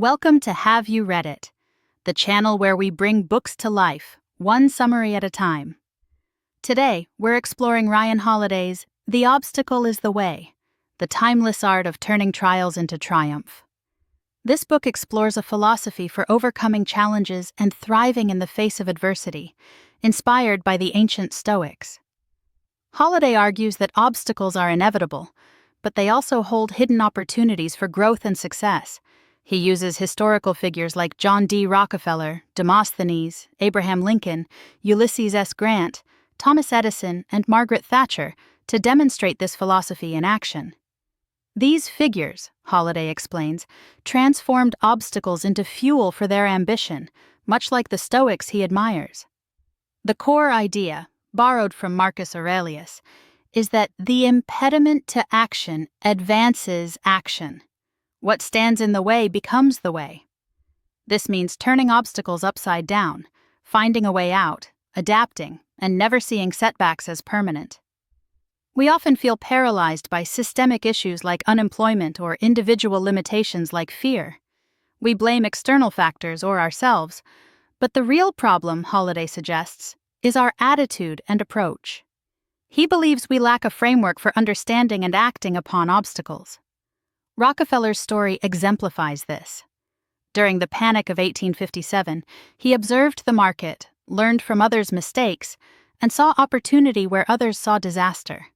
Welcome to Have You Read It, the channel where we bring books to life, one summary at a time. Today, we're exploring Ryan Holiday's The Obstacle is the Way, the timeless art of turning trials into triumph. This book explores a philosophy for overcoming challenges and thriving in the face of adversity, inspired by the ancient Stoics. Holiday argues that obstacles are inevitable, but they also hold hidden opportunities for growth and success. He uses historical figures like John D. Rockefeller, Demosthenes, Abraham Lincoln, Ulysses S. Grant, Thomas Edison, and Margaret Thatcher to demonstrate this philosophy in action. These figures, Holiday explains, transformed obstacles into fuel for their ambition, much like the Stoics he admires. The core idea, borrowed from Marcus Aurelius, is that the impediment to action advances action. What stands in the way becomes the way. This means turning obstacles upside down, finding a way out, adapting, and never seeing setbacks as permanent. We often feel paralyzed by systemic issues like unemployment or individual limitations like fear. We blame external factors or ourselves, but the real problem, Holiday suggests, is our attitude and approach. He believes we lack a framework for understanding and acting upon obstacles. Rockefeller's story exemplifies this. During the Panic of 1857, he observed the market, learned from others' mistakes, and saw opportunity where others saw disaster.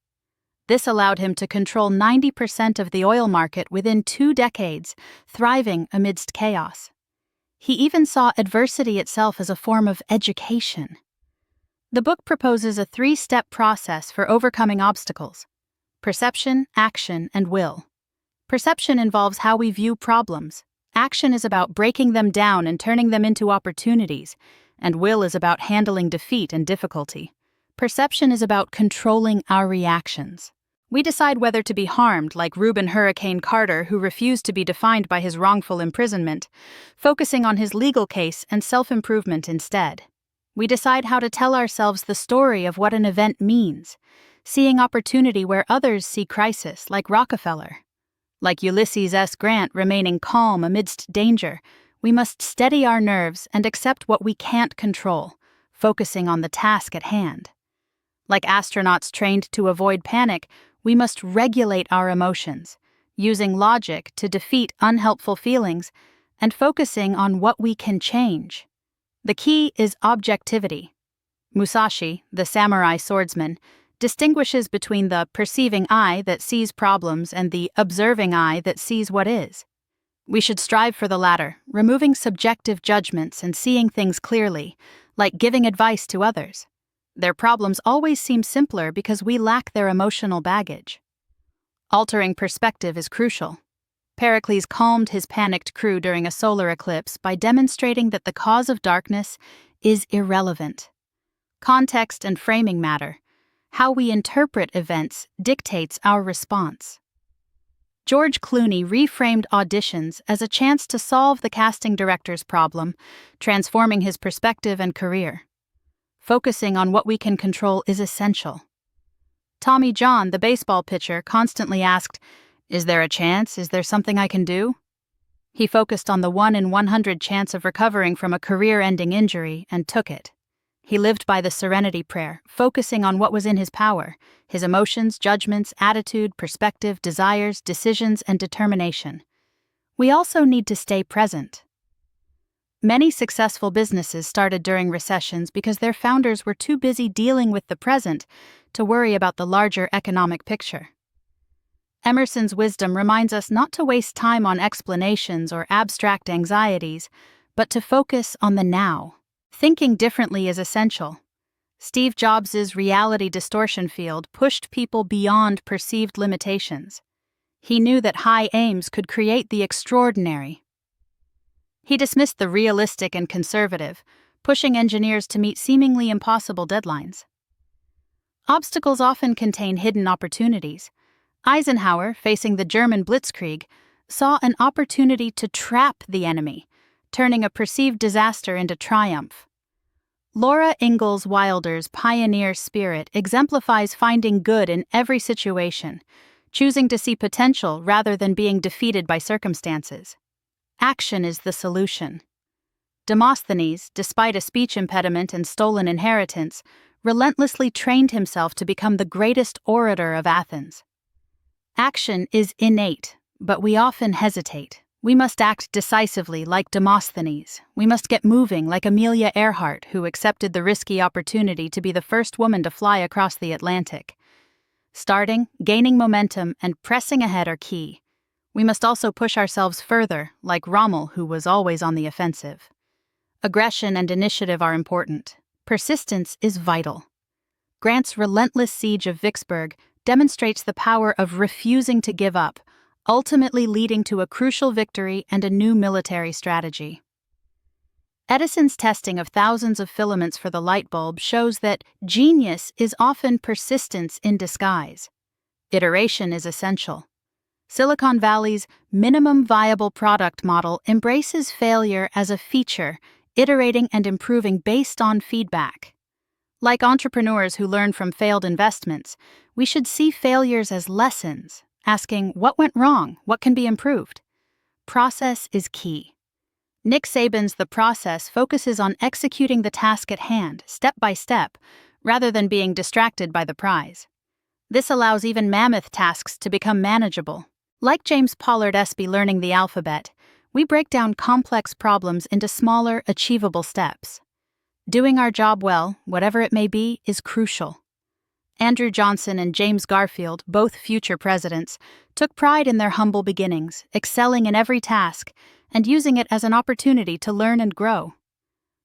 This allowed him to control 90% of the oil market within 2 decades, thriving amidst chaos. He even saw adversity itself as a form of education. The book proposes a 3-step process for overcoming obstacles: perception, action, and will. Perception involves how we view problems. Action is about breaking them down and turning them into opportunities, and will is about handling defeat and difficulty. Perception is about controlling our reactions. We decide whether to be harmed, like Reuben Hurricane Carter, who refused to be defined by his wrongful imprisonment, focusing on his legal case and self-improvement instead. We decide how to tell ourselves the story of what an event means, seeing opportunity where others see crisis, like Rockefeller. Like Ulysses S. Grant remaining calm amidst danger, we must steady our nerves and accept what we can't control, focusing on the task at hand. Like astronauts trained to avoid panic, we must regulate our emotions, using logic to defeat unhelpful feelings and focusing on what we can change. The key is objectivity. Musashi, the samurai swordsman, distinguishes between the perceiving eye that sees problems and the observing eye that sees what is. We should strive for the latter, removing subjective judgments and seeing things clearly, like giving advice to others. Their problems always seem simpler because we lack their emotional baggage. Altering perspective is crucial. Pericles calmed his panicked crew during a solar eclipse by demonstrating that the cause of darkness is irrelevant. Context and framing matter. How we interpret events dictates our response. George Clooney reframed auditions as a chance to solve the casting director's problem, transforming his perspective and career. Focusing on what we can control is essential. Tommy John, the baseball pitcher, constantly asked, "Is there a chance? Is there something I can do?" He focused on the 1 in 100 chance of recovering from a career-ending injury and took it. He lived by the serenity prayer, focusing on what was in his power: his emotions, judgments, attitude, perspective, desires, decisions, and determination. We also need to stay present. Many successful businesses started during recessions because their founders were too busy dealing with the present to worry about the larger economic picture. Emerson's wisdom reminds us not to waste time on explanations or abstract anxieties, but to focus on the now. Thinking differently is essential. Steve Jobs' reality distortion field pushed people beyond perceived limitations. He knew that high aims could create the extraordinary. He dismissed the realistic and conservative, pushing engineers to meet seemingly impossible deadlines. Obstacles often contain hidden opportunities. Eisenhower, facing the German blitzkrieg, saw an opportunity to trap the enemy, turning a perceived disaster into triumph. Laura Ingalls Wilder's pioneer spirit exemplifies finding good in every situation, choosing to see potential rather than being defeated by circumstances. Action is the solution. Demosthenes, despite a speech impediment and stolen inheritance, relentlessly trained himself to become the greatest orator of Athens. Action is innate, but we often hesitate. We must act decisively like Demosthenes. We must get moving like Amelia Earhart, who accepted the risky opportunity to be the first woman to fly across the Atlantic. Starting, gaining momentum, and pressing ahead are key. We must also push ourselves further, like Rommel, who was always on the offensive. Aggression and initiative are important. Persistence is vital. Grant's relentless siege of Vicksburg demonstrates the power of refusing to give up, ultimately leading to a crucial victory and a new military strategy. Edison's testing of thousands of filaments for the light bulb shows that genius is often persistence in disguise. Iteration is essential. Silicon Valley's minimum viable product model embraces failure as a feature, iterating and improving based on feedback. Like entrepreneurs who learn from failed investments, we should see failures as lessons, asking what went wrong, what can be improved. Process is key. Nick Saban's The Process focuses on executing the task at hand, step by step, rather than being distracted by the prize. This allows even mammoth tasks to become manageable. Like James Pollard Espy learning the alphabet, we break down complex problems into smaller, achievable steps. Doing our job well, whatever it may be, is crucial. Andrew Johnson and James Garfield, both future presidents, took pride in their humble beginnings, excelling in every task, and using it as an opportunity to learn and grow.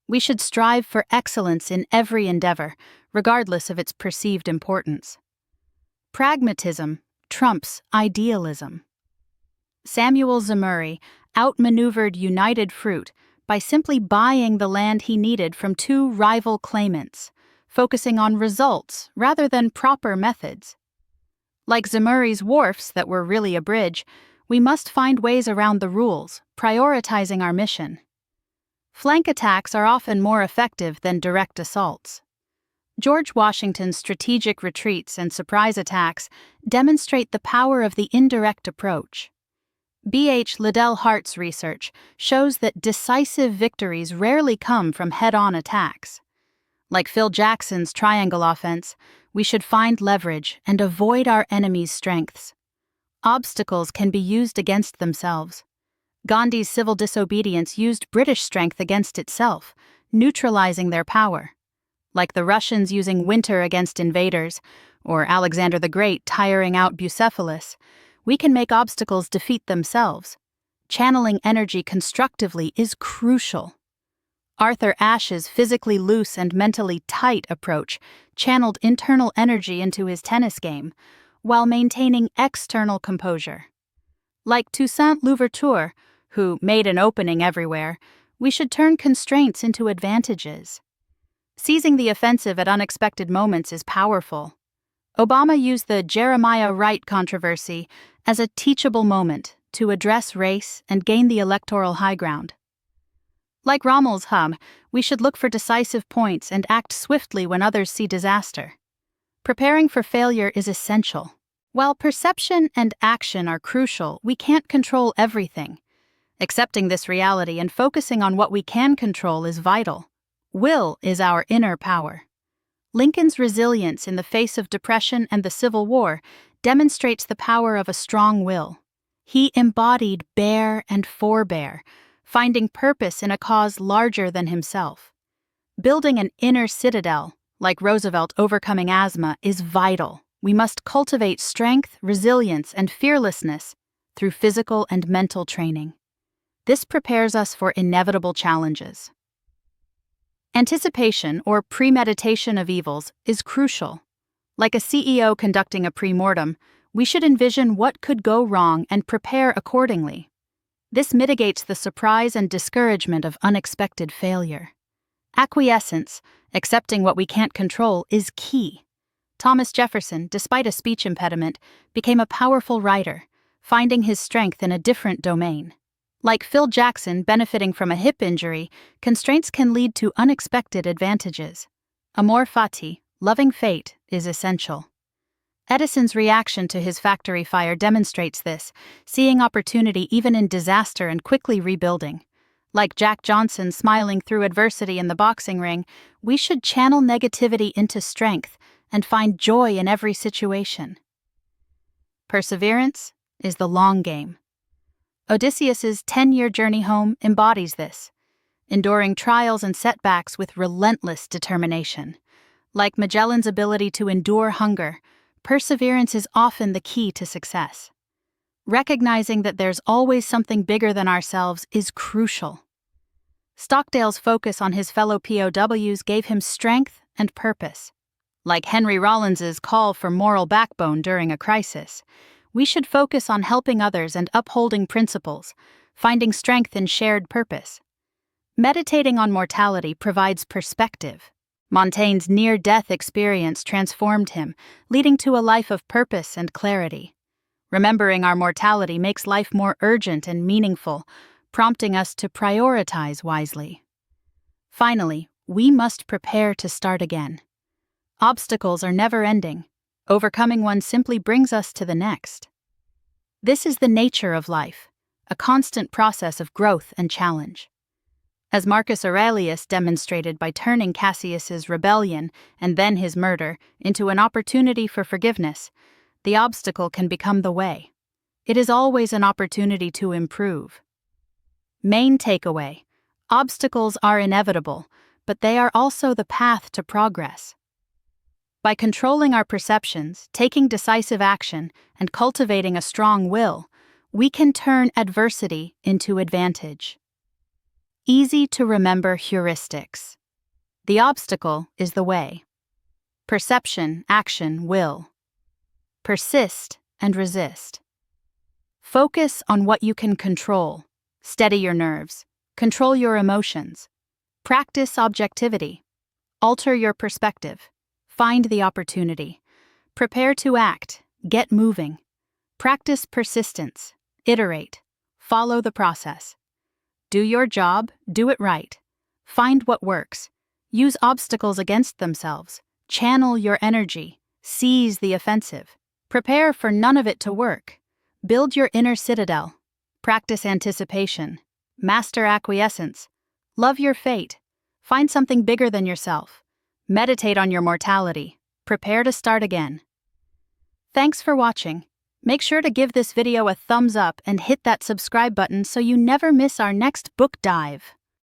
We should strive for excellence in every endeavor, regardless of its perceived importance. Pragmatism trumps idealism. Samuel Zemurray outmaneuvered United Fruit by simply buying the land he needed from two rival claimants, focusing on results rather than proper methods. Like Zemurray's wharfs that were really a bridge, we must find ways around the rules, prioritizing our mission. Flank attacks are often more effective than direct assaults. George Washington's strategic retreats and surprise attacks demonstrate the power of the indirect approach. B.H. Liddell Hart's research shows that decisive victories rarely come from head-on attacks. Like Phil Jackson's triangle offense, we should find leverage and avoid our enemy's strengths. Obstacles can be used against themselves. Gandhi's civil disobedience used British strength against itself, neutralizing their power. Like the Russians using winter against invaders, or Alexander the Great tiring out Bucephalus, we can make obstacles defeat themselves. Channeling energy constructively is crucial. Arthur Ashe's physically loose and mentally tight approach channeled internal energy into his tennis game, while maintaining external composure. Like Toussaint Louverture, who made an opening everywhere, we should turn constraints into advantages. Seizing the offensive at unexpected moments is powerful. Obama used the Jeremiah Wright controversy as a teachable moment to address race and gain the electoral high ground. Like Rommel's hum, we should look for decisive points and act swiftly when others see disaster. Preparing for failure is essential. While perception and action are crucial, we can't control everything. Accepting this reality and focusing on what we can control is vital. Will is our inner power. Lincoln's resilience in the face of depression and the Civil War demonstrates the power of a strong will. He embodied bear and forbear, finding purpose in a cause larger than himself. Building an inner citadel, like Roosevelt overcoming asthma, is vital. We must cultivate strength, resilience, and fearlessness through physical and mental training. This prepares us for inevitable challenges. Anticipation, or premeditation of evils, is crucial. Like a CEO conducting a pre-mortem, we should envision what could go wrong and prepare accordingly. This mitigates the surprise and discouragement of unexpected failure. Acquiescence, accepting what we can't control, is key. Thomas Jefferson, despite a speech impediment, became a powerful writer, finding his strength in a different domain. Like Phil Jackson benefiting from a hip injury, constraints can lead to unexpected advantages. Amor fati, loving fate, is essential. Edison's reaction to his factory fire demonstrates this, seeing opportunity even in disaster and quickly rebuilding. Like Jack Johnson smiling through adversity in the boxing ring, we should channel negativity into strength and find joy in every situation. Perseverance is the long game. Odysseus's 10-year journey home embodies this, enduring trials and setbacks with relentless determination. Like Magellan's ability to endure hunger, perseverance is often the key to success. Recognizing that there's always something bigger than ourselves is crucial. Stockdale's focus on his fellow POWs gave him strength and purpose. Like Henry Rollins's call for moral backbone during a crisis, we should focus on helping others and upholding principles, finding strength in shared purpose. Meditating on mortality provides perspective. Montaigne's near-death experience transformed him, leading to a life of purpose and clarity. Remembering our mortality makes life more urgent and meaningful, prompting us to prioritize wisely. Finally, we must prepare to start again. Obstacles are never-ending. Overcoming one simply brings us to the next. This is the nature of life, a constant process of growth and challenge. As Marcus Aurelius demonstrated by turning Cassius's rebellion and then his murder into an opportunity for forgiveness, the obstacle can become the way. It is always an opportunity to improve. Main takeaway: obstacles are inevitable, but they are also the path to progress. By controlling our perceptions, taking decisive action, and cultivating a strong will, we can turn adversity into advantage. Easy to remember heuristics. The obstacle is the way. Perception, action, will. Persist and resist. Focus on what you can control. Steady your nerves. Control your emotions. Practice objectivity. Alter your perspective. Find the opportunity. Prepare to act. Get moving. Practice persistence. Iterate. Follow the process. Do your job, do it right. Find what works. Use obstacles against themselves. Channel your energy. Seize the offensive. Prepare for none of it to work. Build your inner citadel. Practice anticipation. Master acquiescence. Love your fate. Find something bigger than yourself. Meditate on your mortality. Prepare to start again. Thanks for watching. Make sure to give this video a thumbs up and hit that subscribe button so you never miss our next book dive.